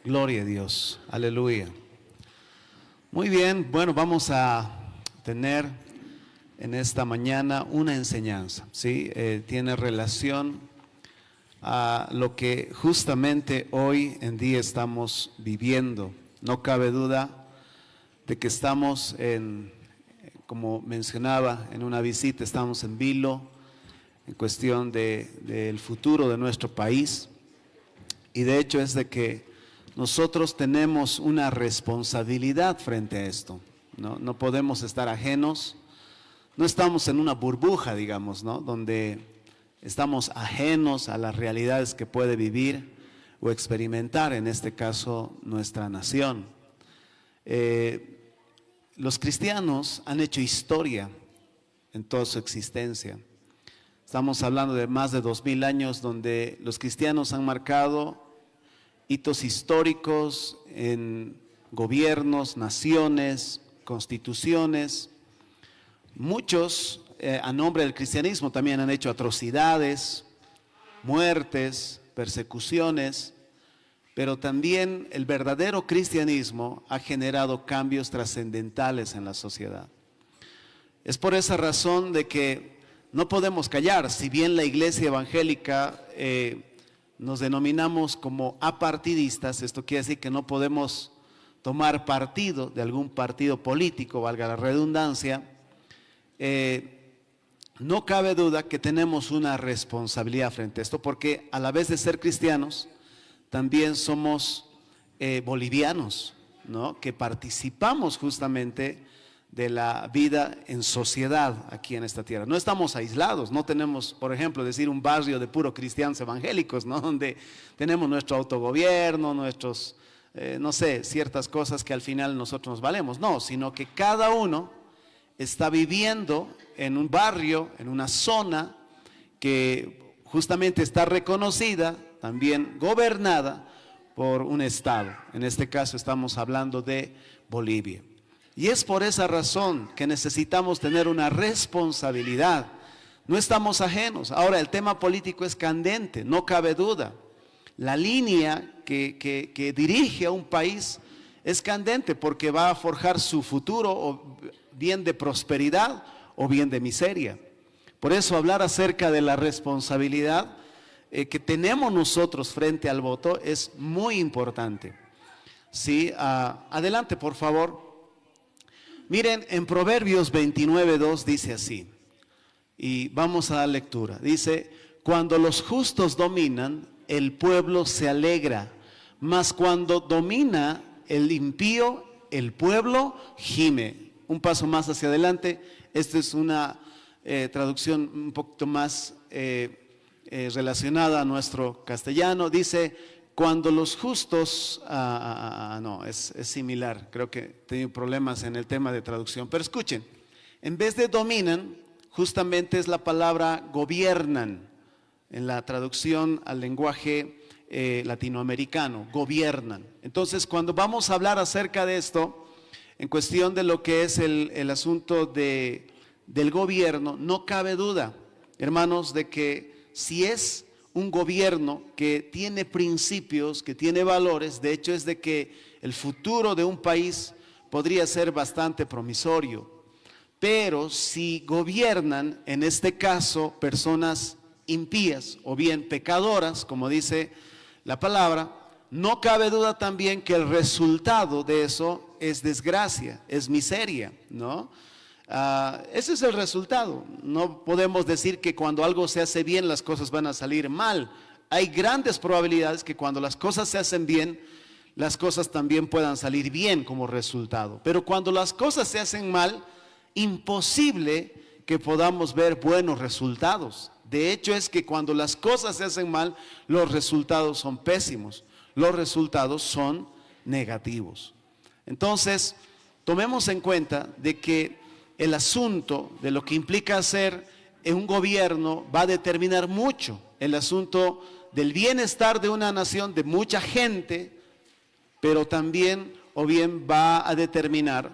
Gloria a Dios, aleluya. Muy bien, bueno, vamos a tener en esta mañana una enseñanza, ¿sí? Tiene relación a lo que justamente hoy en día estamos viviendo. No cabe duda de que estamos como mencionaba, en una visita, estamos en vilo, en cuestión del futuro de nuestro país. Y de hecho es de que nosotros tenemos una responsabilidad frente a esto, ¿no? No podemos estar ajenos, no estamos en una burbuja, digamos, ¿no? Donde estamos ajenos a las realidades que puede vivir o experimentar, en este caso, nuestra nación. Los cristianos han hecho historia en toda su existencia. Estamos hablando de más de 2000 años donde los cristianos han marcado hitos históricos en gobiernos, naciones, constituciones. Muchos a nombre del cristianismo también han hecho atrocidades, muertes, persecuciones, pero también el verdadero cristianismo ha generado cambios trascendentales en la sociedad. Es por esa razón de que no podemos callar, si bien la iglesia evangélica nos denominamos como apartidistas, esto quiere decir que no podemos tomar partido de algún partido político, valga la redundancia. No cabe duda que tenemos una responsabilidad frente a esto, porque a la vez de ser cristianos, también somos bolivianos, ¿no? Que participamos justamente de la vida en sociedad aquí en esta tierra. No estamos aislados, no tenemos, por ejemplo, decir un barrio de puro cristianos evangélicos, ¿no? Donde tenemos nuestro autogobierno, nuestros, no sé, ciertas cosas que al final nosotros nos valemos. No, sino que cada uno está viviendo en un barrio, en una zona que justamente está reconocida, también gobernada por un Estado. En este caso estamos hablando de Bolivia. Y es por esa razón que necesitamos tener una responsabilidad. No estamos ajenos. Ahora, el tema político es candente, no cabe duda. La línea que dirige a un país es candente porque va a forjar su futuro, o bien de prosperidad o bien de miseria. Por eso hablar acerca de la responsabilidad que tenemos nosotros frente al voto es muy importante. Sí, adelante por favor. Miren, en Proverbios 29:2 dice así, y vamos a dar lectura. Dice, cuando los justos dominan, el pueblo se alegra, mas cuando domina el impío, el pueblo gime. Un paso más hacia adelante, esta es una traducción un poquito más relacionada a nuestro castellano. Dice, cuando los justos, no, es similar, creo que he tenido problemas en el tema de traducción, pero escuchen, en vez de dominan, justamente es la palabra gobiernan, en la traducción al lenguaje latinoamericano, gobiernan. Entonces, cuando vamos a hablar acerca de esto, en cuestión de lo que es el asunto del gobierno, no cabe duda, hermanos, de que si es un gobierno que tiene principios, que tiene valores, de hecho es de que el futuro de un país podría ser bastante promisorio. Pero si gobiernan, en este caso, personas impías o bien pecadoras, como dice la palabra, no cabe duda también que el resultado de eso es desgracia, es miseria, ¿no? Ese es el resultado. No podemos decir que cuando algo se hace bien las cosas van a salir mal. Hay grandes probabilidades que cuando las cosas se hacen bien, las cosas también puedan salir bien como resultado. Pero cuando las cosas se hacen mal, imposible que podamos ver buenos resultados. De hecho es que cuando las cosas se hacen mal, los resultados son pésimos, los resultados son negativos. Entonces, tomemos en cuenta de que el asunto de lo que implica ser en un gobierno va a determinar mucho el asunto del bienestar de una nación, de mucha gente, pero también o bien va a determinar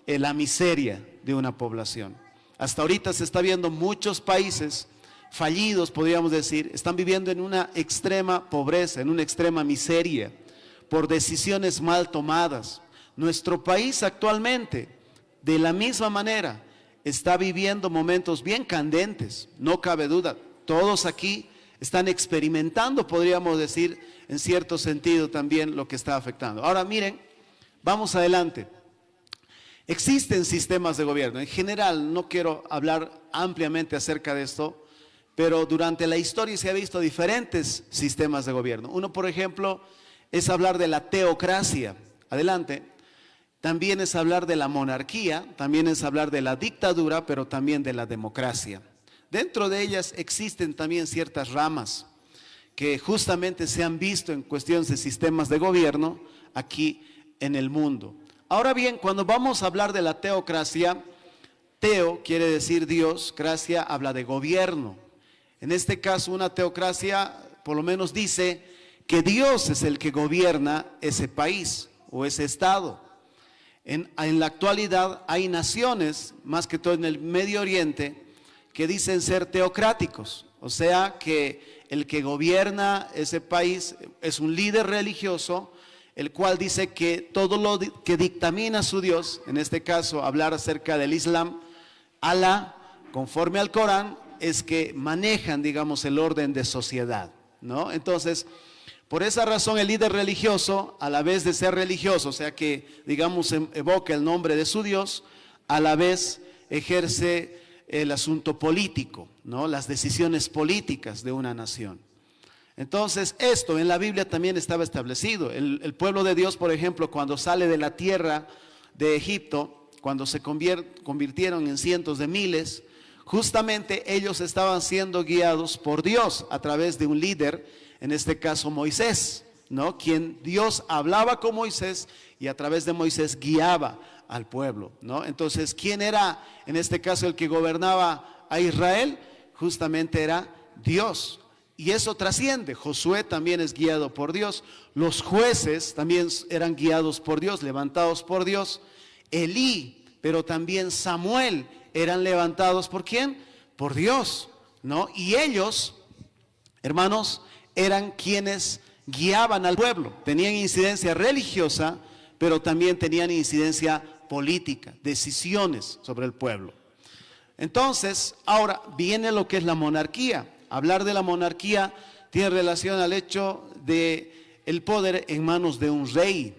la miseria de una población. Hasta ahorita se está viendo muchos países fallidos, podríamos decir, están viviendo en una extrema pobreza, en una extrema miseria. por decisiones mal tomadas. Nuestro país actualmente, de la misma manera, está viviendo momentos bien candentes, no cabe duda. Todos aquí están experimentando, podríamos decir, en cierto sentido también lo que está afectando. Ahora miren, vamos adelante. Existen sistemas de gobierno. En general, no quiero hablar ampliamente acerca de esto, pero durante la historia se ha visto diferentes sistemas de gobierno. Uno, por ejemplo, es hablar de la teocracia. Adelante. También es hablar de la monarquía, también es hablar de la dictadura, pero también de la democracia. Dentro de ellas existen también ciertas ramas que justamente se han visto en cuestiones de sistemas de gobierno aquí en el mundo. Ahora bien, cuando vamos a hablar de la teocracia, teo quiere decir Dios, cracia habla de gobierno. En este caso, una teocracia por lo menos dice que Dios es el que gobierna ese país o ese estado. En la actualidad hay naciones, más que todo en el Medio Oriente, que dicen ser teocráticos, o sea que el que gobierna ese país es un líder religioso, el cual dice que todo lo que dictamina su Dios, en este caso hablar acerca del Islam, Alá, conforme al Corán, es que manejan, digamos, el orden de sociedad, ¿no? Entonces, por esa razón el líder religioso, a la vez de ser religioso, o sea que, digamos, evoca el nombre de su Dios, a la vez ejerce el asunto político, ¿no? Las decisiones políticas de una nación. Entonces, esto en la Biblia también estaba establecido. El pueblo de Dios, por ejemplo, cuando sale de la tierra de Egipto, cuando se convirtieron en cientos de miles, justamente ellos estaban siendo guiados por Dios a través de un líder, en este caso Moisés, ¿no? Quien Dios hablaba con Moisés y a través de Moisés guiaba al pueblo, ¿no? Entonces, ¿quién era en este caso el que gobernaba a Israel? Justamente era Dios. Y eso trasciende. Josué también es guiado por Dios. Los jueces también eran guiados por Dios, levantados por Dios. Elí, pero también Samuel eran levantados ¿por quién? Por Dios, ¿no? Y ellos, hermanos, eran quienes guiaban al pueblo. Tenían incidencia religiosa, pero también tenían incidencia política, decisiones sobre el pueblo. Entonces, ahora viene lo que es la monarquía. Hablar de la monarquía tiene relación al hecho de el poder en manos de un rey.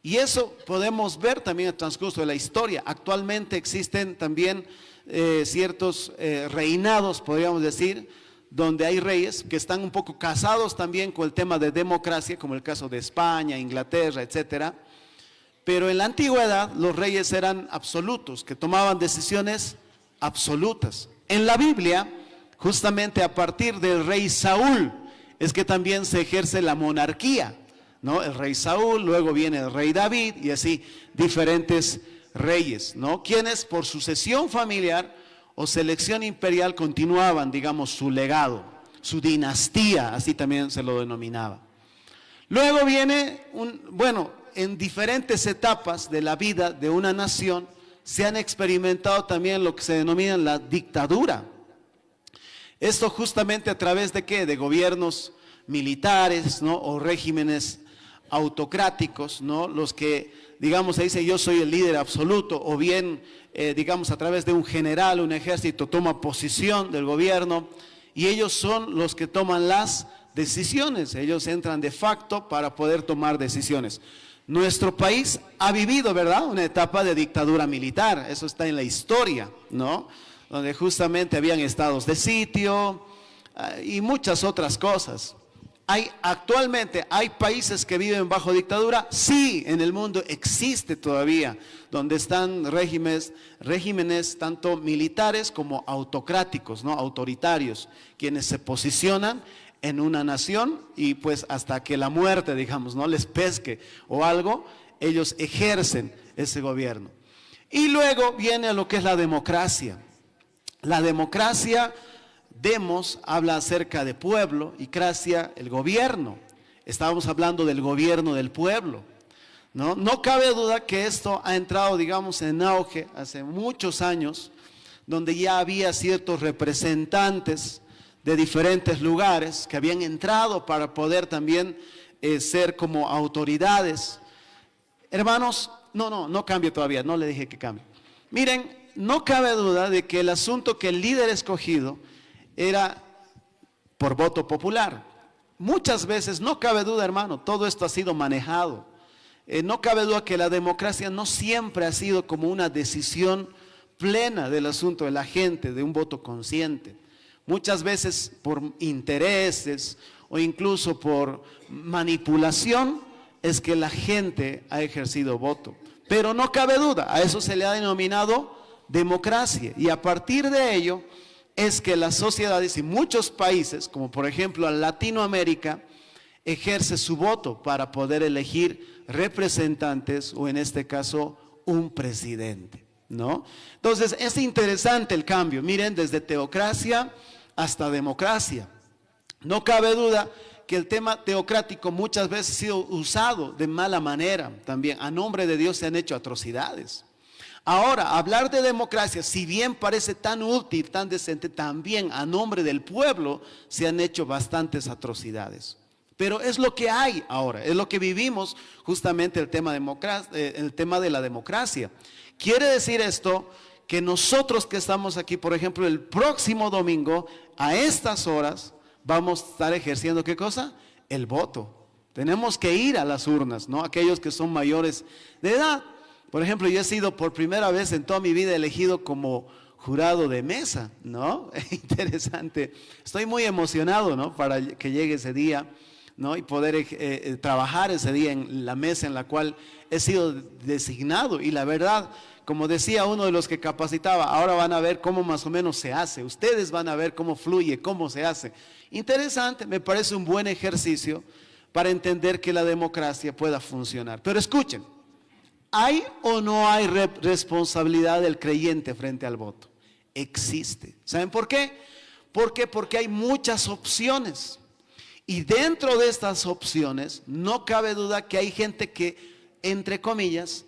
Y eso podemos ver también en el transcurso de la historia. Actualmente existen también ciertos reinados, podríamos decir, donde hay reyes que están un poco casados también con el tema de democracia, como el caso de España, Inglaterra, etcétera. Pero en la antigüedad los reyes eran absolutos, que tomaban decisiones absolutas. En la Biblia, justamente a partir del rey Saúl, es que también se ejerce la monarquía, ¿no? El rey Saúl, luego viene el rey David y así diferentes reyes, ¿no? Quienes por sucesión familiar o selección imperial continuaban, digamos, su legado, su dinastía, así también se lo denominaba. Luego viene en diferentes etapas de la vida de una nación se han experimentado también lo que se denomina la dictadura. Esto justamente a través de ¿qué? De gobiernos militares, ¿no? O regímenes autocráticos, ¿no? Los que, digamos, se dice yo soy el líder absoluto, o bien, digamos, a través de un general, un ejército toma posición del gobierno y ellos son los que toman las decisiones, ellos entran de facto para poder tomar decisiones. Nuestro país ha vivido, ¿verdad?, una etapa de dictadura militar, eso está en la historia, ¿no? Donde justamente habían estados de sitio y muchas otras cosas. Actualmente hay países que viven bajo dictadura, sí, en el mundo existe todavía, donde están regímenes tanto militares como autocráticos, ¿no? Autoritarios, quienes se posicionan en una nación y pues hasta que la muerte, digamos, no les pesque o algo, ellos ejercen ese gobierno. Y luego viene lo que es la democracia. La democracia, demos, habla acerca de pueblo y cracia, el gobierno. Estábamos hablando del gobierno del pueblo, ¿no? No cabe duda que esto ha entrado, digamos, en auge hace muchos años, donde ya había ciertos representantes de diferentes lugares que habían entrado para poder también ser como autoridades. Hermanos, no cambie todavía, no le dije que cambie. Miren, no cabe duda de que el asunto que el líder escogido era por voto popular. Muchas veces, no cabe duda, hermano, todo esto ha sido manejado. No cabe duda que la democracia no siempre ha sido como una decisión plena del asunto de la gente, de un voto consciente. Muchas veces por intereses o incluso por manipulación es que la gente ha ejercido voto. Pero no cabe duda, a eso se le ha denominado democracia. Y a partir de ello es que las sociedades y muchos países, como por ejemplo Latinoamérica, ejerce su voto para poder elegir representantes o en este caso un presidente, ¿no? Entonces es interesante el cambio, miren, desde teocracia hasta democracia. No cabe duda que el tema teocrático muchas veces ha sido usado de mala manera también. A nombre de Dios se han hecho atrocidades. Ahora, hablar de democracia, si bien parece tan útil, tan decente, también a nombre del pueblo se han hecho bastantes atrocidades. Pero es lo que hay ahora, es lo que vivimos justamente el tema de la democracia. Quiere decir esto que nosotros que estamos aquí, por ejemplo, el próximo domingo, a estas horas, vamos a estar ejerciendo ¿qué cosa? El voto. Tenemos que ir a las urnas, ¿no? Aquellos que son mayores de edad. Por ejemplo, yo he sido por primera vez en toda mi vida elegido como jurado de mesa, ¿no? Interesante. Estoy muy emocionado, ¿no? Para que llegue ese día, ¿no? Y poder trabajar ese día en la mesa en la cual he sido designado. Y la verdad, como decía uno de los que capacitaba, ahora van a ver cómo más o menos se hace. Ustedes van a ver cómo fluye, cómo se hace. Interesante, me parece un buen ejercicio para entender que la democracia pueda funcionar. Pero escuchen, ¿hay o no hay responsabilidad del creyente frente al voto? Existe. ¿Saben por qué? Porque hay muchas opciones. Y dentro de estas opciones, no cabe duda que hay gente que, entre comillas,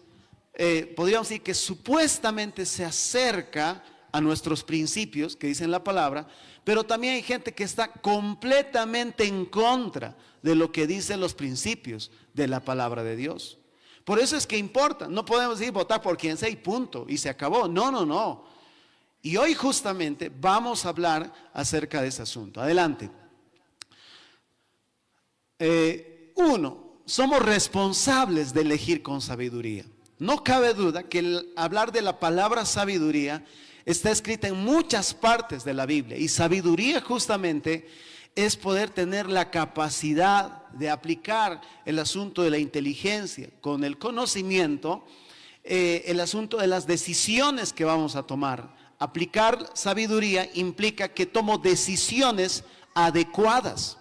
podríamos decir que supuestamente se acerca a nuestros principios, que dicen la palabra, pero también hay gente que está completamente en contra de lo que dicen los principios de la palabra de Dios. Por eso es que importa, no podemos decir votar por quien sea y punto, y se acabó. No. Y hoy justamente vamos a hablar acerca de ese asunto. Adelante. Uno, somos responsables de elegir con sabiduría. No cabe duda que el hablar de la palabra sabiduría está escrita en muchas partes de la Biblia. Y sabiduría justamente es poder tener la capacidad de aplicar el asunto de la inteligencia con el conocimiento, el asunto de las decisiones que vamos a tomar. Aplicar sabiduría implica que tomo decisiones adecuadas.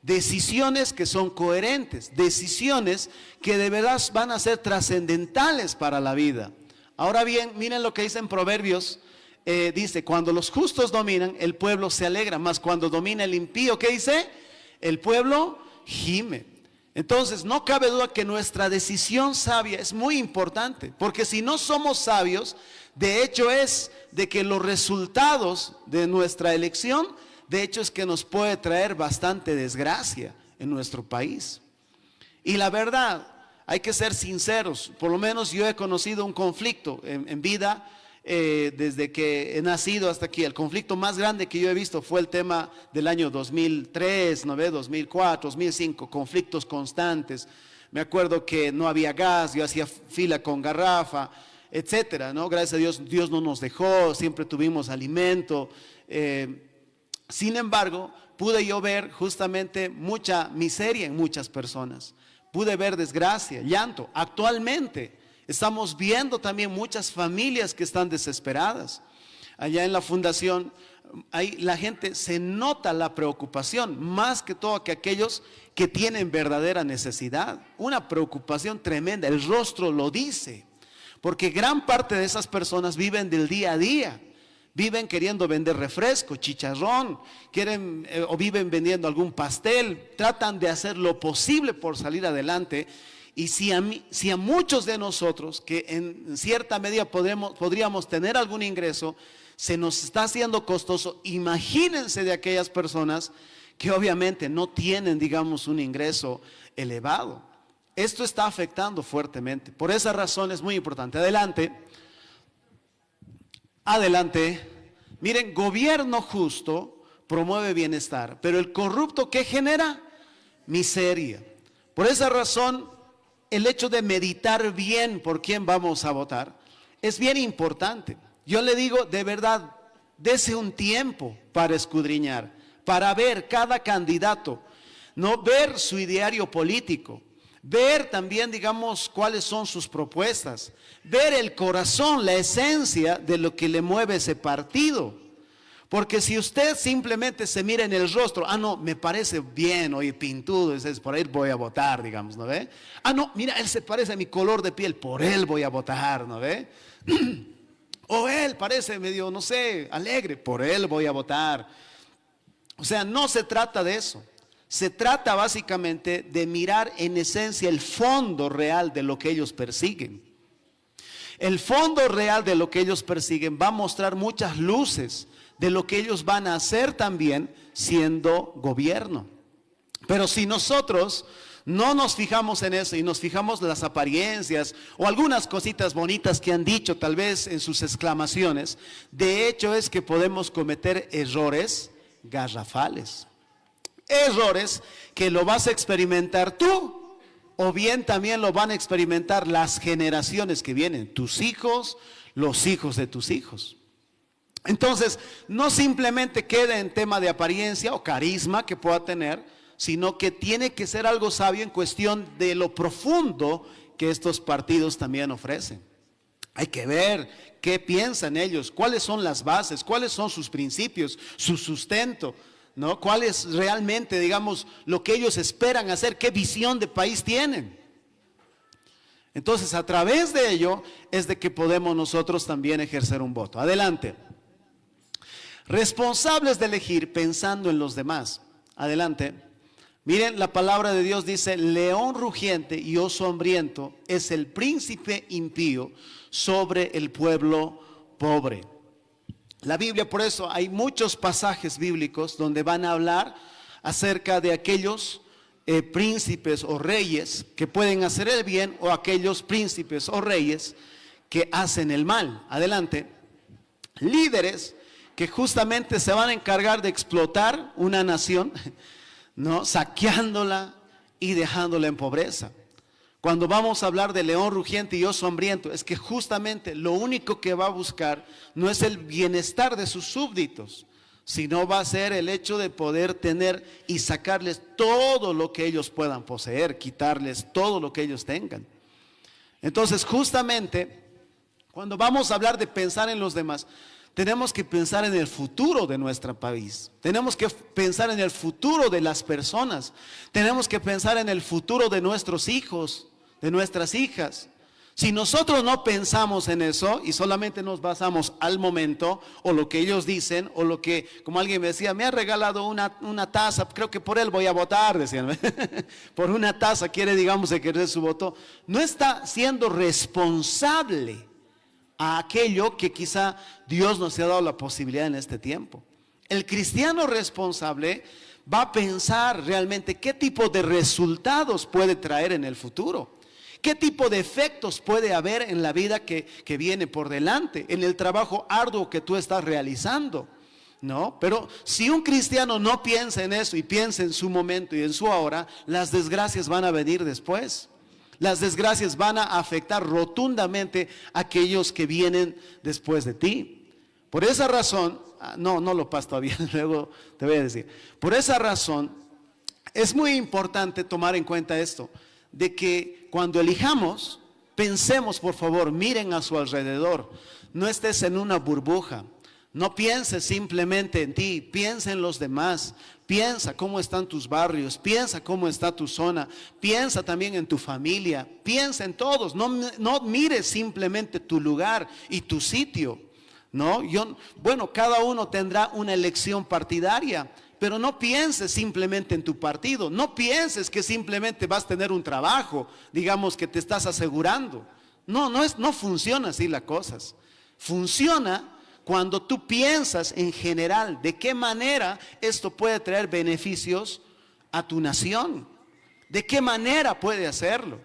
Decisiones que son coherentes, decisiones que de verdad van a ser trascendentales para la vida. Ahora bien, miren lo que dice en Proverbios, dice, cuando los justos dominan, el pueblo se alegra, mas cuando domina el impío, ¿qué dice? El pueblo gime. Entonces, no cabe duda que nuestra decisión sabia es muy importante, porque si no somos sabios, de hecho es de que los resultados de nuestra elección de hecho es que nos puede traer bastante desgracia en nuestro país. Y la verdad, hay que ser sinceros, por lo menos yo he conocido un conflicto en vida desde que he nacido hasta aquí. El conflicto más grande que yo he visto fue el tema del año 2003, 2004, 2005, conflictos constantes. Me acuerdo que no había gas, yo hacía fila con garrafa, etcétera, ¿no? Gracias a Dios, Dios no nos dejó, siempre tuvimos alimento. Sin embargo, pude yo ver justamente mucha miseria en muchas personas. Pude ver desgracia, llanto. Actualmente estamos viendo también muchas familias que están desesperadas. Allá en la fundación, ahí la gente se nota la preocupación, más que todo que aquellos que tienen verdadera necesidad. Una preocupación tremenda, el rostro lo dice. Porque gran parte de esas personas viven del día a día. Viven queriendo vender refresco, chicharrón, o viven vendiendo algún pastel, tratan de hacer lo posible por salir adelante. Y si a muchos de nosotros, que en cierta medida podríamos tener algún ingreso, se nos está haciendo costoso, imagínense de aquellas personas que obviamente no tienen, digamos, un ingreso elevado. Esto está afectando fuertemente. Por esa razón es muy importante. Adelante. Adelante. Miren, gobierno justo promueve bienestar, pero el corrupto, ¿qué genera? Miseria. Por esa razón, el hecho de meditar bien por quién vamos a votar es bien importante. Yo le digo, de verdad, dese un tiempo para escudriñar, para ver cada candidato, no ver su ideario político, ver también, digamos, cuáles son sus propuestas, ver el corazón, la esencia de lo que le mueve ese partido. Porque si usted simplemente se mira en el rostro, no, me parece bien, oye, pintudo, es por él voy a votar, digamos, ¿no ve? No, mira, él se parece a mi color de piel, por él voy a votar, ¿no ve? O él parece medio, no sé, alegre, por él voy a votar. O sea, no se trata de eso. Se trata básicamente de mirar en esencia el fondo real de lo que ellos persiguen. El fondo real de lo que ellos persiguen va a mostrar muchas luces de lo que ellos van a hacer también siendo gobierno. Pero si nosotros no nos fijamos en eso y nos fijamos en las apariencias o algunas cositas bonitas que han dicho tal vez en sus exclamaciones, de hecho es que podemos cometer errores garrafales. Errores que lo vas a experimentar tú o bien también lo van a experimentar las generaciones que vienen, tus hijos, los hijos de tus hijos. Entonces, no simplemente queda en tema de apariencia o carisma que pueda tener, sino que tiene que ser algo sabio en cuestión de lo profundo que estos partidos también ofrecen. Hay que ver qué piensan ellos, cuáles son las bases, cuáles son sus principios, su sustento, ¿no? ¿Cuál es realmente, digamos, lo que ellos esperan hacer? ¿Qué visión de país tienen? Entonces, a través de ello es de que podemos nosotros también ejercer un voto. Adelante. Responsables de elegir pensando en los demás. Adelante. Miren, la palabra de Dios dice, león rugiente y oso hambriento es el príncipe impío sobre el pueblo pobre. La Biblia, por eso hay muchos pasajes bíblicos donde van a hablar acerca de aquellos príncipes o reyes que pueden hacer el bien o aquellos príncipes o reyes que hacen el mal. Adelante. Líderes que justamente se van a encargar de explotar una nación, ¿no? Saqueándola y dejándola en pobreza. Cuando vamos a hablar de león rugiente y oso hambriento, es que justamente lo único que va a buscar no es el bienestar de sus súbditos, sino va a ser el hecho de poder tener y sacarles todo lo que ellos puedan poseer, quitarles todo lo que ellos tengan. Entonces, justamente, cuando vamos a hablar de pensar en los demás, tenemos que pensar en el futuro de nuestro país. Tenemos que pensar en el futuro de las personas. Tenemos que pensar en el futuro de nuestros hijos, de nuestras hijas. Si nosotros no pensamos en eso y solamente nos basamos al momento o lo que ellos dicen o lo que, como alguien me decía, me ha regalado una taza, creo que por él voy a votar, decían. Por una taza quiere, digamos, ejercer su voto. No está siendo responsable a aquello que quizá Dios nos ha dado la posibilidad en este tiempo. El cristiano responsable va a pensar realmente qué tipo de resultados puede traer en el futuro, qué tipo de efectos puede haber en la vida que viene por delante, en el trabajo arduo que tú estás realizando, ¿no? Pero si un cristiano no piensa en eso y piensa en su momento y en su ahora, las desgracias van a venir después. Las desgracias van a afectar rotundamente a aquellos que vienen después de ti. Por esa razón, no lo paso todavía, luego te voy a decir. Por esa razón, es muy importante tomar en cuenta esto, de que cuando elijamos, pensemos, por favor, miren a su alrededor. No estés en una burbuja. No pienses simplemente en ti, piensa en los demás. Piensa cómo están tus barrios, piensa cómo está tu zona, piensa también en tu familia, piensa en todos, no mires simplemente tu lugar y tu sitio, ¿no? Bueno, cada uno tendrá una elección partidaria, pero no pienses simplemente en tu partido, no pienses que simplemente vas a tener un trabajo, digamos que te estás asegurando. No funciona así las cosas. Funciona cuando tú piensas en general de qué manera esto puede traer beneficios a tu nación, de qué manera puede hacerlo.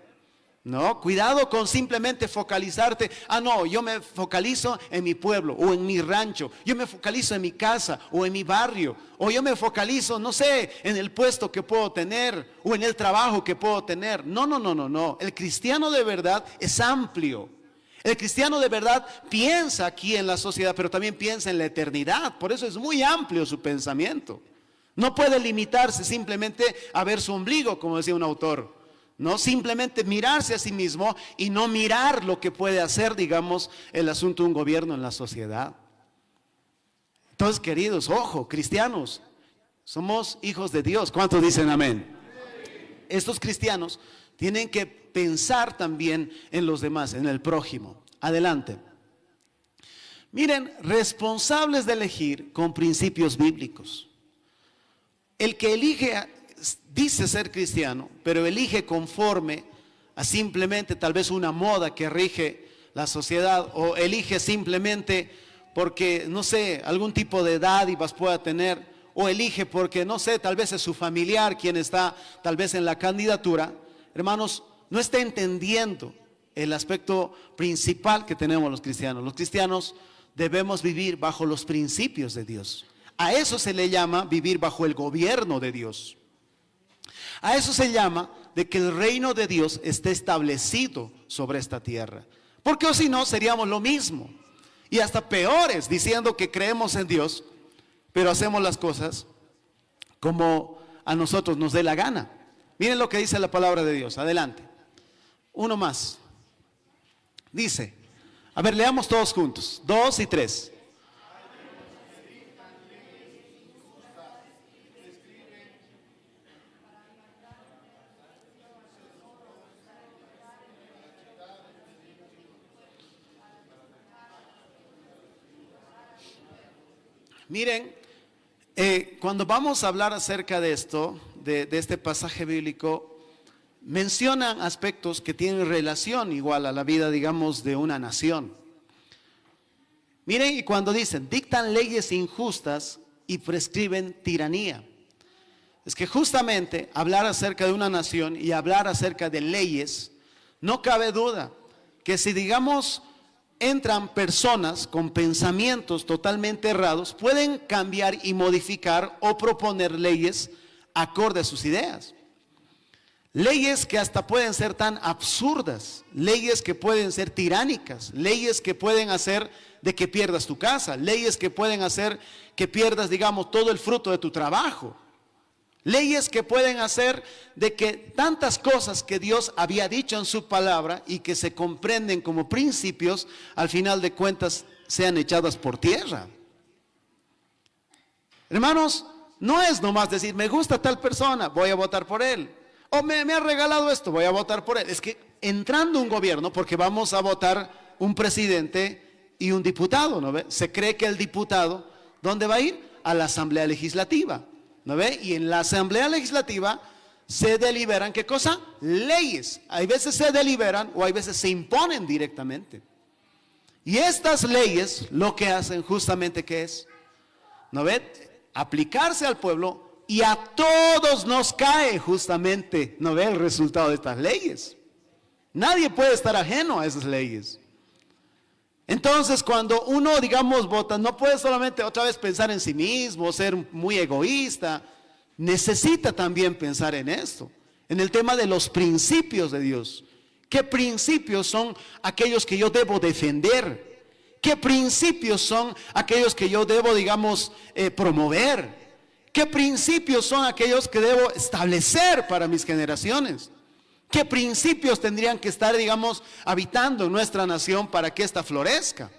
No, cuidado con simplemente focalizarte. No, yo me focalizo en mi pueblo o en mi rancho. Yo me focalizo en mi casa o en mi barrio. O yo me focalizo, no sé, en el puesto que puedo tener o en el trabajo que puedo tener. No, no, no, no, no. El cristiano de verdad es amplio. El cristiano de verdad piensa aquí en la sociedad, pero también piensa en la eternidad. Por eso es muy amplio su pensamiento. No puede limitarse simplemente a ver su ombligo, como decía un autor. No simplemente mirarse a sí mismo y no mirar lo que puede hacer, digamos, el asunto de un gobierno en la sociedad. Entonces, queridos, ojo, cristianos, somos hijos de Dios. ¿Cuántos dicen amén? Estos cristianos tienen que pensar también en los demás, en el prójimo. Adelante. Miren, responsables de elegir con principios bíblicos. El que elige dice ser cristiano, pero elige conforme a simplemente tal vez una moda que rige la sociedad, o elige simplemente porque, no sé, algún tipo de dádivas pueda tener, o elige porque, no sé, tal vez es su familiar quien está tal vez en la candidatura. Hermanos, no está entendiendo el aspecto principal que tenemos los cristianos. Los cristianos debemos vivir bajo los principios de Dios. A eso se le llama vivir bajo el gobierno de Dios. A eso se llama de que el reino de Dios esté establecido sobre esta tierra. Porque o si no, seríamos lo mismo. Y hasta peores, diciendo que creemos en Dios, pero hacemos las cosas como a nosotros nos dé la gana. Miren lo que dice la palabra de Dios. Adelante. Uno más. Dice, a ver, leamos todos juntos. 2 y 3. Miren, cuando vamos a hablar acerca de esto, de este pasaje bíblico, mencionan aspectos que tienen relación igual a la vida, digamos, de una nación. Miren, y cuando dicen, dictan leyes injustas y prescriben tiranía. Es que justamente hablar acerca de una nación y hablar acerca de leyes, no cabe duda que si, digamos, entran personas con pensamientos totalmente errados, pueden cambiar y modificar o proponer leyes acorde a sus ideas. Leyes que hasta pueden ser tan absurdas, leyes que pueden ser tiránicas, leyes que pueden hacer de que pierdas tu casa, leyes que pueden hacer que pierdas, digamos, todo el fruto de tu trabajo. Leyes que pueden hacer de que tantas cosas que Dios había dicho en su palabra y que se comprenden como principios, al final de cuentas sean echadas por tierra. Hermanos, no es nomás decir, me gusta tal persona, voy a votar por él. O me ha regalado esto, voy a votar por él. Es que entrando un gobierno, porque vamos a votar un presidente y un diputado, ¿no ve? Se cree que el diputado, ¿dónde va a ir? A la Asamblea Legislativa. ¿No ve? Y en la Asamblea Legislativa se deliberan, ¿qué cosa? Leyes. Hay veces se deliberan o hay veces se imponen directamente. Y estas leyes lo que hacen justamente, ¿qué es? ¿No ve? Aplicarse al pueblo, y a todos nos cae justamente, ¿no ve? El resultado de estas leyes. Nadie puede estar ajeno a esas leyes. Entonces, cuando uno, digamos, vota, no puede solamente otra vez pensar en sí mismo, ser muy egoísta. Necesita también pensar en esto, en el tema de los principios de Dios. ¿Qué principios son aquellos que yo debo defender? ¿Qué principios son aquellos que yo debo, digamos, promover? ¿Qué principios son aquellos que debo establecer para mis generaciones? ¿Qué principios tendrían que estar, digamos, habitando en nuestra nación para que ésta florezca?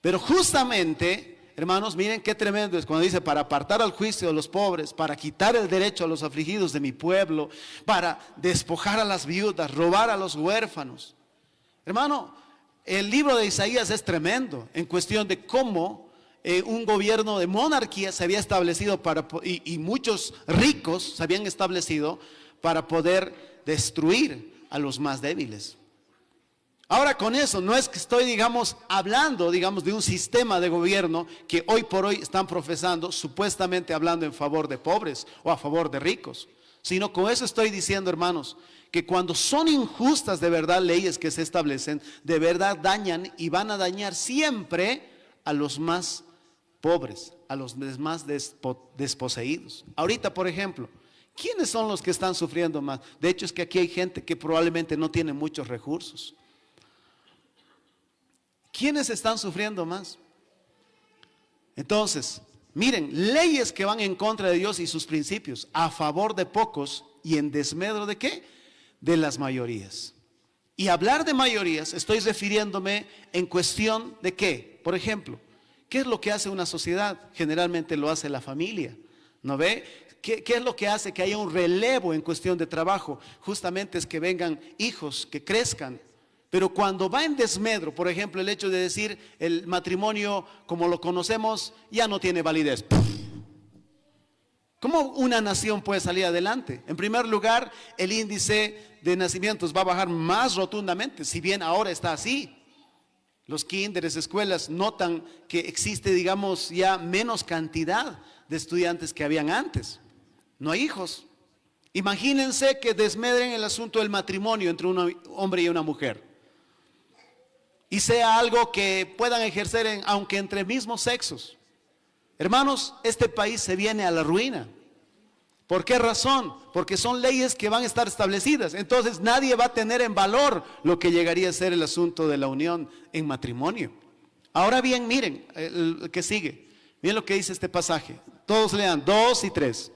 Pero justamente, hermanos, miren qué tremendo es cuando dice, para apartar al juicio de los pobres, para quitar el derecho a los afligidos de mi pueblo, para despojar a las viudas, robar a los huérfanos. Hermano, el libro de Isaías es tremendo en cuestión de cómo un gobierno de monarquía se había establecido y muchos ricos se habían establecido para poder destruir a los más débiles. Ahora con eso no es que estoy, digamos, hablando, digamos, de un sistema de gobierno que hoy por hoy están profesando, supuestamente hablando en favor de pobres o a favor de ricos, sino con eso estoy diciendo, hermanos, que cuando son injustas de verdad leyes que se establecen, de verdad dañan y van a dañar siempre a los más pobres, a los más desposeídos. Ahorita, por ejemplo, ¿quiénes son los que están sufriendo más? De hecho, es que aquí hay gente que probablemente no tiene muchos recursos. ¿Quiénes están sufriendo más? Entonces, miren, leyes que van en contra de Dios y sus principios, a favor de pocos y en desmedro ¿de qué? De las mayorías. Y hablar de mayorías, estoy refiriéndome en cuestión de qué. Por ejemplo, ¿qué es lo que hace una sociedad? Generalmente lo hace la familia, ¿no ve? ¿Qué es lo que hace que haya un relevo en cuestión de trabajo? Justamente es que vengan hijos, que crezcan. Pero cuando va en desmedro, por ejemplo, el hecho de decir el matrimonio como lo conocemos ya no tiene validez. ¿Cómo una nación puede salir adelante? En primer lugar, el índice de nacimientos va a bajar más rotundamente, si bien ahora está así. Los kinderes, escuelas notan que existe, digamos, ya menos cantidad de estudiantes que habían antes. No hay hijos. Imagínense que desmedren el asunto del matrimonio entre un hombre y una mujer. Y sea algo que puedan ejercer aunque entre mismos sexos. Hermanos, este país se viene a la ruina. ¿Por qué razón? Porque son leyes que van a estar establecidas. Entonces nadie va a tener en valor lo que llegaría a ser el asunto de la unión en matrimonio. Ahora bien, miren el que sigue. Miren lo que dice este pasaje. Todos lean 2 y 3.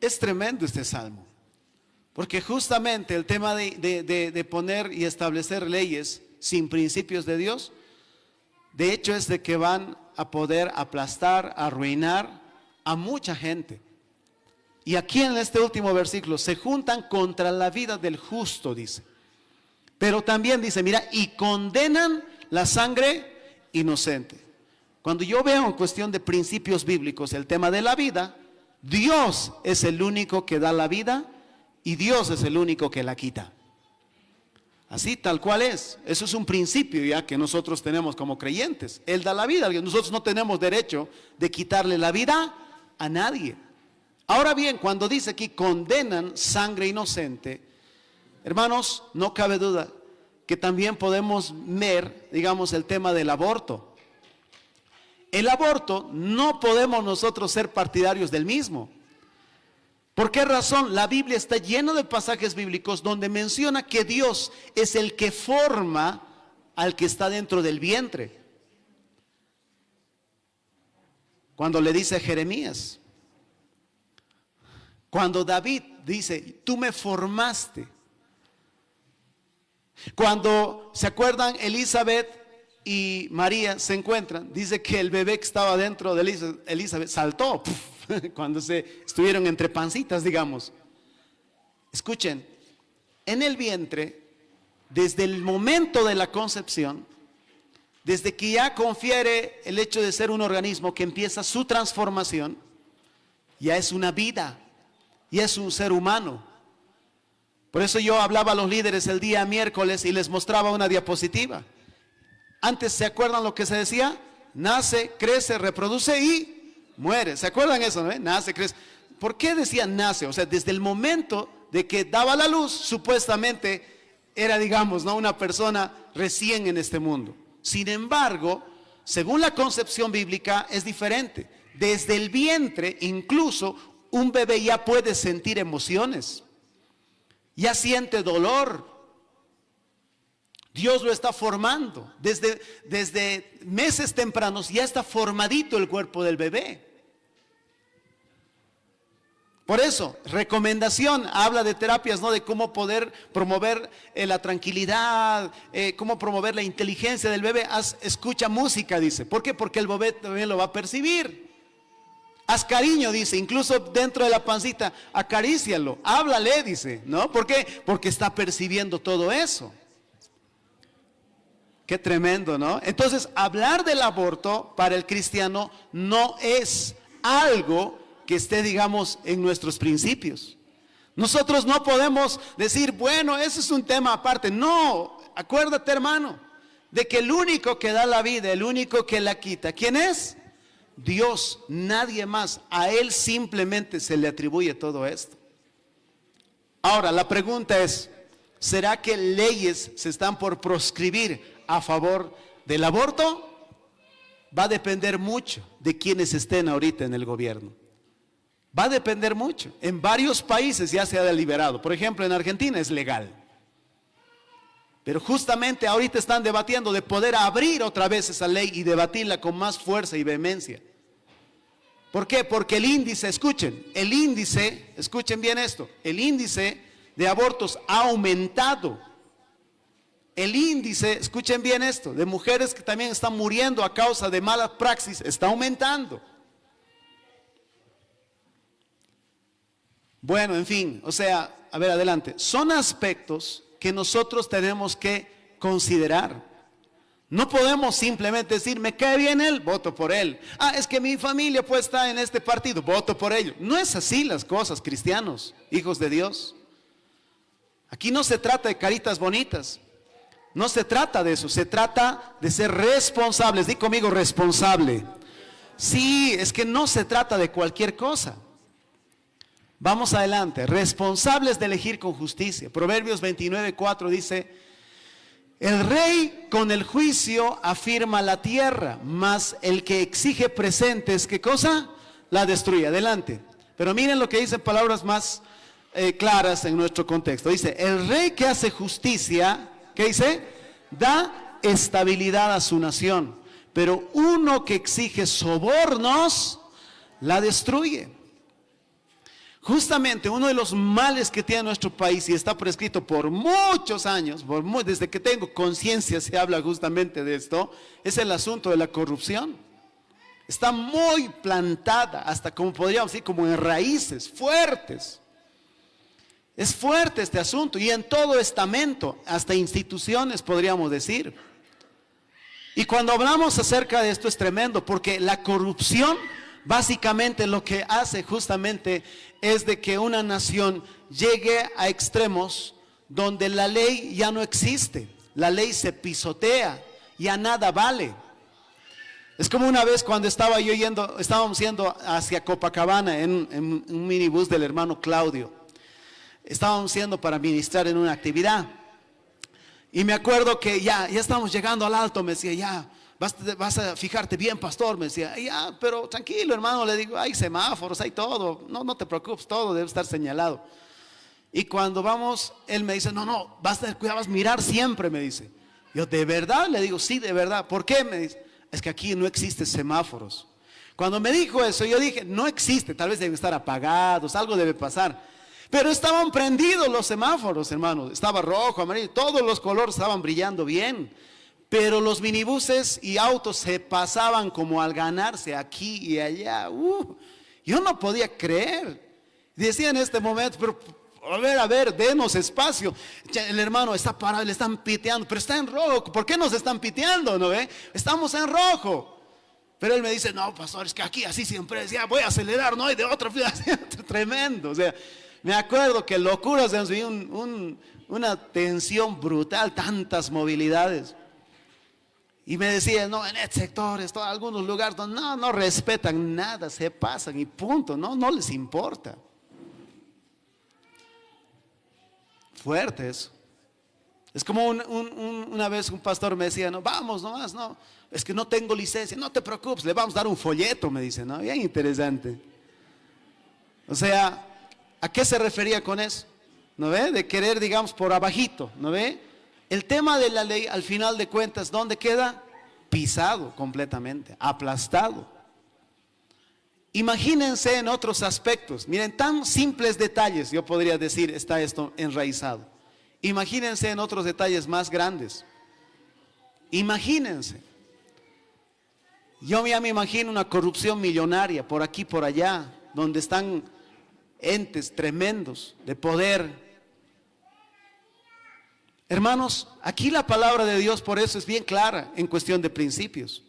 Es tremendo este salmo, porque justamente el tema de poner y establecer leyes sin principios de Dios, de hecho es de que van a poder aplastar, arruinar a mucha gente. Y aquí en este último versículo, se juntan contra la vida del justo, dice. Pero también dice, mira, y condenan la sangre inocente. Cuando yo veo en cuestión de principios bíblicos el tema de la vida, Dios es el único que da la vida y Dios es el único que la quita. Así tal cual es. Eso es un principio ya que nosotros tenemos como creyentes. Él da la vida. Nosotros no tenemos derecho de quitarle la vida a nadie. Ahora bien, cuando dice aquí condenan sangre inocente, hermanos, no cabe duda que también podemos ver, digamos, el tema del aborto. El aborto no podemos nosotros ser partidarios del mismo. ¿Por qué razón? La Biblia está llena de pasajes bíblicos donde menciona que Dios es el que forma al que está dentro del vientre. Cuando le dice a Jeremías, cuando David dice, tú me formaste. Cuando, ¿se acuerdan? Elizabeth y María se encuentran, dice que el bebé que estaba dentro de Elizabeth saltó cuando estuvieron entre pancitas, digamos. Escuchen, en el vientre, desde el momento de la concepción, desde que ya confiere el hecho de ser un organismo que empieza su transformación, ya es una vida, ya es un ser humano. Por eso yo hablaba a los líderes el día miércoles y les mostraba una diapositiva. Antes, ¿se acuerdan lo que se decía? Nace, crece, reproduce y muere. ¿Se acuerdan eso, no? Nace, crece. ¿Por qué decía nace? O sea, desde el momento de que daba la luz, supuestamente era, digamos, ¿no?, una persona recién en este mundo. Sin embargo, según la concepción bíblica, es diferente. Desde el vientre, incluso, un bebé ya puede sentir emociones. Ya siente dolor. Dios lo está formando. Desde meses tempranos ya está formadito el cuerpo del bebé. Por eso, recomendación, habla de terapias, ¿no?, de cómo poder promover la tranquilidad, cómo promover la inteligencia del bebé. Escucha música, dice. ¿Por qué? Porque el bebé también lo va a percibir. Haz cariño, dice, incluso dentro de la pancita, acarícialo, háblale, dice, ¿no? ¿Por qué? Porque está percibiendo todo eso. Qué tremendo, ¿no? Entonces, hablar del aborto para el cristiano no es algo que esté, digamos, en nuestros principios. Nosotros no podemos decir, bueno, eso es un tema aparte. No, acuérdate, hermano, de que el único que da la vida, el único que la quita, ¿quién es? Dios, nadie más. A Él simplemente se le atribuye todo esto. Ahora, la pregunta es, ¿será que leyes se están por proscribir a favor del aborto? Va a depender mucho de quienes estén ahorita en el gobierno. Va a depender mucho. En varios países ya se ha deliberado. Por ejemplo, en Argentina es legal. Pero justamente ahorita están debatiendo de poder abrir otra vez esa ley y debatirla con más fuerza y vehemencia. ¿Por qué? Porque el índice, escuchen bien esto, el índice de abortos ha aumentado. El índice, escuchen bien esto, de mujeres que también están muriendo a causa de mala praxis está aumentando. Bueno, en fin, o sea, a ver, adelante. Son aspectos que nosotros tenemos que considerar. No podemos simplemente decir, me cae bien él, voto por él. Ah, es que mi familia pues está en este partido, voto por ellos. No es así las cosas, cristianos, hijos de Dios. Aquí no se trata de caritas bonitas. No se trata de eso, se trata de ser responsables. Di conmigo, responsable. Sí, es que no se trata de cualquier cosa. Vamos adelante, responsables de elegir con justicia. Proverbios 29:4 dice, el rey con el juicio afirma la tierra, mas el que exige presentes, ¿qué cosa? La destruye. Adelante. Pero miren lo que dicen palabras más claras en nuestro contexto. Dice, el rey que hace justicia, ¿qué dice? Da estabilidad a su nación, pero uno que exige sobornos, la destruye. Justamente uno de los males que tiene nuestro país y está prescrito por muchos años, desde que tengo conciencia se habla justamente de esto, es el asunto de la corrupción. Está muy plantada, hasta como podríamos decir, como en raíces fuertes. Es fuerte este asunto y en todo estamento, hasta instituciones podríamos decir. Y cuando hablamos acerca de esto es tremendo, porque la corrupción básicamente lo que hace justamente es de que una nación llegue a extremos donde la ley ya no existe, la ley se pisotea, ya nada vale. Es como una vez cuando estábamos yendo hacia Copacabana en un minibús del hermano Claudio. Estábamos yendo para ministrar en una actividad. Y me acuerdo que ya estábamos llegando al alto, me decía, ya. Vas a fijarte bien, pastor, me decía, ya, pero tranquilo, hermano, le digo, hay semáforos, hay todo, no te preocupes, todo debe estar señalado. Y cuando vamos, él me dice, no, vas a tener cuidado, vas a mirar siempre, me dice. Yo, ¿de verdad? Le digo, sí, de verdad. ¿Por qué? Me dice, es que aquí no existen semáforos. Cuando me dijo eso, yo dije, no existe, tal vez deben estar apagados, algo debe pasar. Pero estaban prendidos los semáforos, hermano, estaba rojo, amarillo, todos los colores estaban brillando bien. Pero los minibuses y autos se pasaban como al ganarse aquí y allá. Yo no podía creer. Decía en este momento, pero a ver, denos espacio. El hermano está parado, le están piteando, pero está en rojo. ¿Por qué nos están piteando? ¿No ve? Estamos en rojo. Pero él me dice, no, pastor, es que aquí así siempre es, ya voy a acelerar, no hay de otra fila. Tremendo. O sea, me acuerdo que locuras, una tensión brutal, tantas movilidades. Y me decían, no, en estos sectores, algunos lugares donde no respetan nada, se pasan y punto, no les importa. Fuerte eso. Es como una vez un pastor me decía, no, vamos nomás, no, es que no tengo licencia, no te preocupes, le vamos a dar un folleto, me dice, ¿no? Bien interesante. O sea, ¿a qué se refería con eso? ¿No ve? De querer, digamos, por abajito, ¿no ve? El tema de la ley, al final de cuentas, ¿dónde queda? Pisado completamente, aplastado. Imagínense en otros aspectos, miren, tan simples detalles, yo podría decir, está esto enraizado. Imagínense en otros detalles más grandes. Imagínense. Yo ya me imagino una corrupción millonaria por aquí, por allá, donde están entes tremendos de poder. Hermanos, aquí la palabra de Dios por eso es bien clara en cuestión de principios.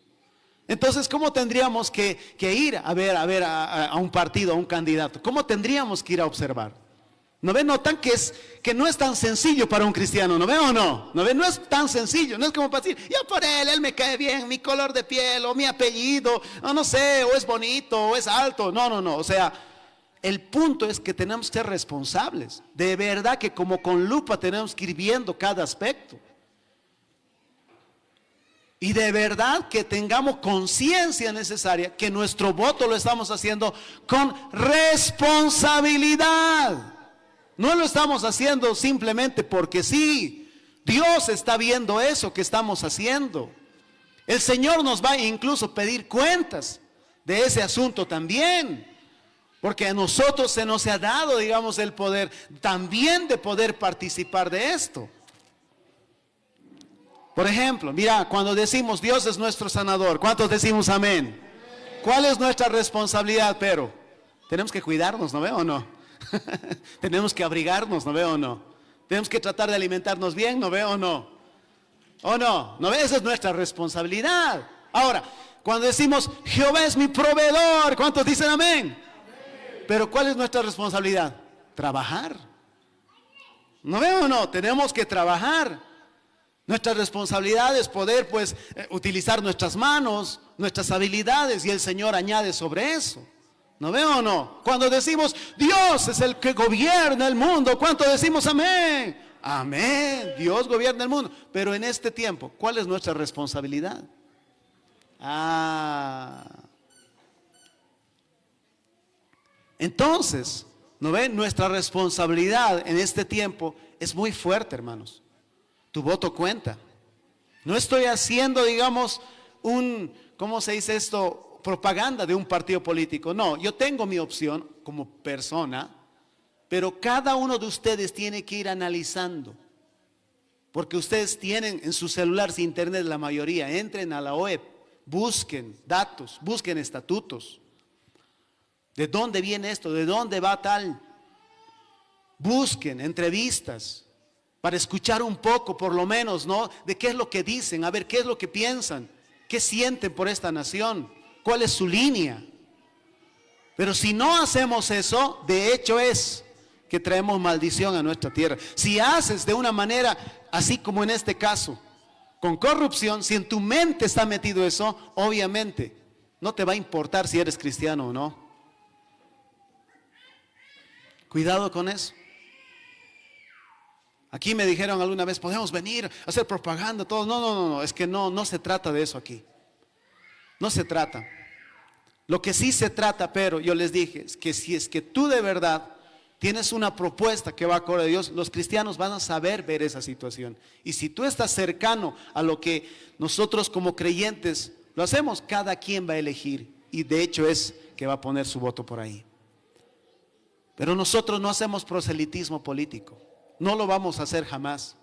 Entonces, ¿cómo tendríamos que ir a ver a un partido, a un candidato? ¿Cómo tendríamos que ir a observar? ¿No ven? Notan que no es tan sencillo para un cristiano, ¿no ven o no? ¿No ven? No es tan sencillo, no es como para decir, yo por él me cae bien, mi color de piel, o mi apellido, o no sé, o es bonito, o es alto. No, o sea, el punto es que tenemos que ser responsables. De verdad que como con lupa tenemos que ir viendo cada aspecto. Y de verdad que tengamos conciencia necesaria que nuestro voto lo estamos haciendo con responsabilidad. No lo estamos haciendo simplemente porque sí. Dios está viendo eso que estamos haciendo. El Señor nos va a incluso pedir cuentas de ese asunto también. Porque a nosotros se nos ha dado, digamos, el poder también de poder participar de esto. Por ejemplo, mira, cuando decimos Dios es nuestro sanador, ¿cuántos decimos amén? ¿Cuál es nuestra responsabilidad? Pero tenemos que cuidarnos, ¿no ve o no? Tenemos que abrigarnos, ¿no ve o no? Tenemos que tratar de alimentarnos bien, ¿no ve o no? ¿O no? ¿No ve? Esa es nuestra responsabilidad. Ahora, cuando decimos Jehová es mi proveedor, ¿cuántos dicen amén? Pero ¿cuál es nuestra responsabilidad? Trabajar. ¿No ve o no? Tenemos que trabajar. Nuestra responsabilidad es poder utilizar nuestras manos, nuestras habilidades, y el Señor añade sobre eso. ¿No veo o no? Cuando decimos Dios es el que gobierna el mundo, ¿cuánto decimos amén? Amén, Dios gobierna el mundo. Pero en este tiempo, ¿cuál es nuestra responsabilidad? Entonces, ¿no ven? Nuestra responsabilidad en este tiempo es muy fuerte, hermanos. Tu voto cuenta. No estoy haciendo, digamos, ¿cómo se dice esto? Propaganda de un partido político. No, yo tengo mi opción como persona, pero cada uno de ustedes tiene que ir analizando. Porque ustedes tienen en sus celulares internet, la mayoría, entren a la web, busquen datos, busquen estatutos. ¿De dónde viene esto? ¿De dónde va tal? Busquen entrevistas. Para escuchar un poco, por lo menos, ¿no? De qué es lo que dicen, a ver qué es lo que piensan, qué sienten por esta nación, cuál es su línea. Pero si no hacemos eso, de hecho es que traemos maldición a nuestra tierra. Si haces de una manera, así como en este caso, con corrupción, si en tu mente está metido eso, obviamente no te va a importar si eres cristiano o no. Cuidado con eso. Aquí me dijeron alguna vez, podemos venir a hacer propaganda, todo. No, es que no se trata de eso aquí. No se trata. Lo que sí se trata, pero yo les dije, es que si es que tú de verdad tienes una propuesta que va acorde a Dios, los cristianos van a saber ver esa situación. Y si tú estás cercano a lo que nosotros como creyentes lo hacemos, cada quien va a elegir. Y de hecho es que va a poner su voto por ahí. Pero nosotros no hacemos proselitismo político. No lo vamos a hacer jamás.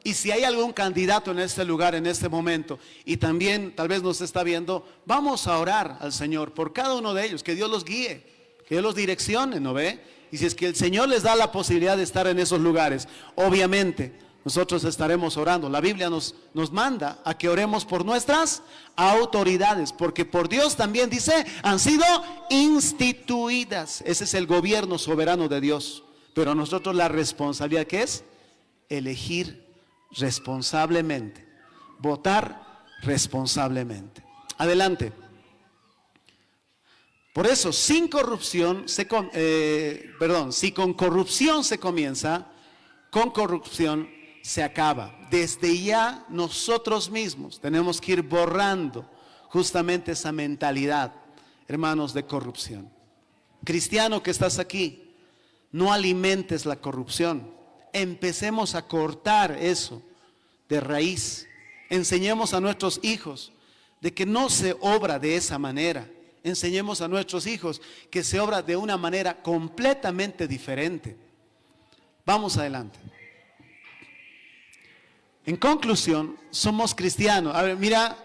Y si hay algún candidato en este lugar, en este momento, y también tal vez nos está viendo, vamos a orar al Señor por cada uno de ellos, que Dios los guíe, que Dios los direccione, ¿no ve? Y si es que el Señor les da la posibilidad de estar en esos lugares, obviamente nosotros estaremos orando. La Biblia nos manda a que oremos por nuestras autoridades, porque por Dios también dice, han sido instituidas. Ese es el gobierno soberano de Dios. Pero nosotros la responsabilidad que es elegir responsablemente, votar responsablemente. Adelante. Por eso, si con corrupción se comienza, con corrupción se acaba. Desde ya nosotros mismos tenemos que ir borrando justamente esa mentalidad, hermanos, de corrupción. Cristiano que estás aquí, no alimentes la corrupción. Empecemos a cortar eso de raíz. Enseñemos a nuestros hijos de que no se obra de esa manera. Enseñemos a nuestros hijos que se obra de una manera completamente diferente. Vamos adelante. En conclusión, somos cristianos. A ver, mira,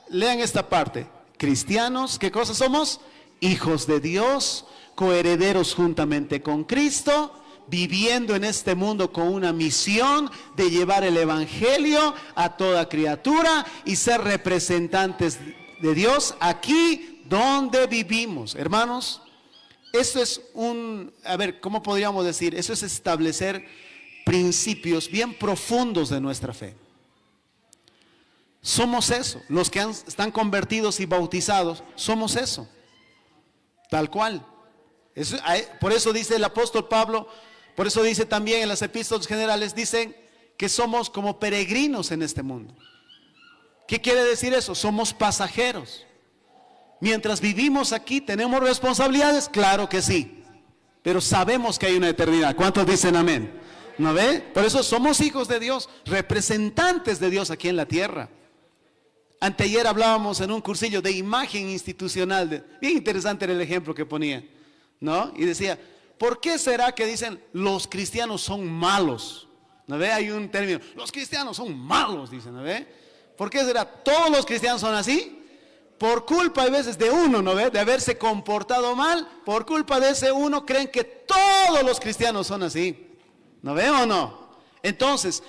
lean esta parte. Cristianos, ¿qué cosa somos? Hijos de Dios, coherederos juntamente con Cristo, viviendo en este mundo con una misión de llevar el evangelio a toda criatura y ser representantes de Dios aquí donde vivimos. Hermanos, esto es ¿cómo podríamos decir? Eso es establecer principios bien profundos de nuestra fe. Somos eso, los que están convertidos y bautizados, somos eso, tal cual. Por eso dice el apóstol Pablo, por eso dice también en las epístolas generales, dicen que somos como peregrinos en este mundo. ¿Qué quiere decir eso? Somos pasajeros. Mientras vivimos aquí, ¿tenemos responsabilidades? Claro que sí, pero sabemos que hay una eternidad. ¿Cuántos dicen amén? ¿No ve? Por eso somos hijos de Dios, representantes de Dios aquí en la tierra. Anteayer hablábamos en un cursillo de imagen institucional, bien interesante era el ejemplo que ponía, ¿no? Y decía, ¿por qué será que dicen los cristianos son malos? ¿No ve? Hay un término, los cristianos son malos, dicen, ¿no ve? ¿Por qué será? ¿Todos los cristianos son así? Por culpa a veces de uno, ¿no ve? De haberse comportado mal, por culpa de ese uno creen que todos los cristianos son así. ¿No ve o no? Entonces,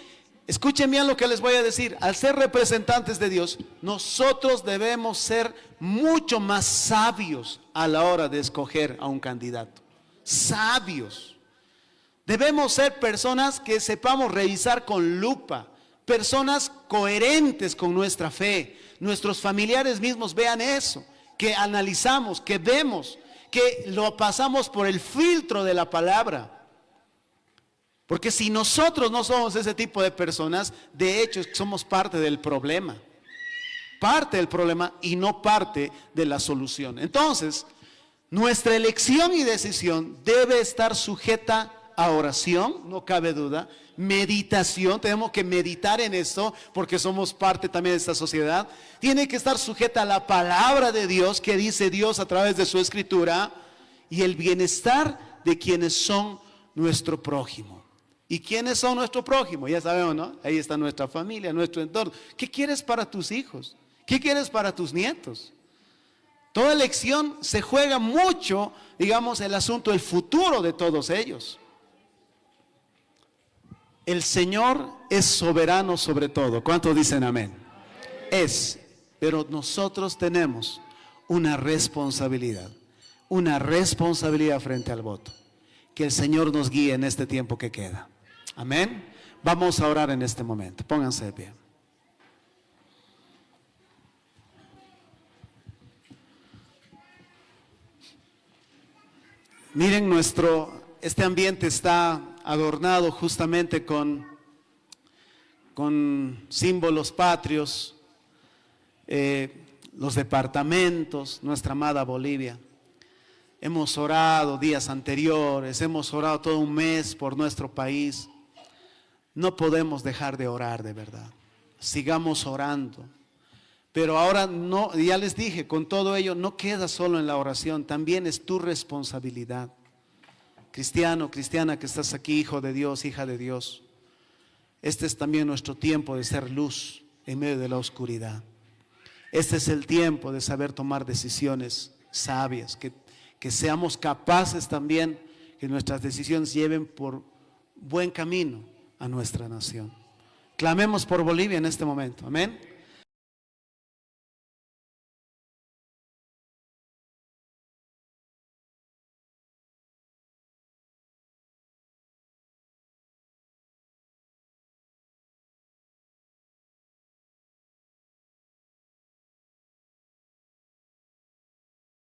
escuchen bien lo que les voy a decir. Al ser representantes de Dios, nosotros debemos ser mucho más sabios a la hora de escoger a un candidato. Sabios. Debemos ser personas que sepamos revisar con lupa, personas coherentes con nuestra fe. Nuestros familiares mismos vean eso, que analizamos, que vemos, que lo pasamos por el filtro de la palabra. Porque si nosotros no somos ese tipo de personas, de hecho somos parte del problema y no parte de la solución. Entonces, nuestra elección y decisión debe estar sujeta a oración, no cabe duda, meditación, tenemos que meditar en esto porque somos parte también de esta sociedad. Tiene que estar sujeta a la palabra de Dios, que dice Dios a través de su escritura, y el bienestar de quienes son nuestro prójimo. ¿Y quiénes son nuestro prójimo? Ya sabemos, ¿no? Ahí está nuestra familia, nuestro entorno. ¿Qué quieres para tus hijos? ¿Qué quieres para tus nietos? Toda elección se juega mucho, digamos, el asunto del futuro de todos ellos. El Señor es soberano sobre todo. ¿Cuántos dicen amén? Pero nosotros tenemos una responsabilidad frente al voto. Que el Señor nos guíe en este tiempo que queda. Amén. Vamos a orar en este momento. Pónganse de pie. Miren, este ambiente está adornado justamente con símbolos patrios, los departamentos, nuestra amada Bolivia. Hemos orado días anteriores, hemos orado todo un mes por nuestro país. No podemos dejar de orar, de verdad. Sigamos orando. Pero ahora no, ya les dije, con todo ello no queda solo en la oración, también es tu responsabilidad. Cristiano, cristiana que estás aquí, hijo de Dios, hija de Dios. Este es también nuestro tiempo de ser luz en medio de la oscuridad. Este es el tiempo de saber tomar decisiones sabias, que seamos capaces también que nuestras decisiones lleven por buen camino a nuestra nación. Clamemos por Bolivia en este momento, amén.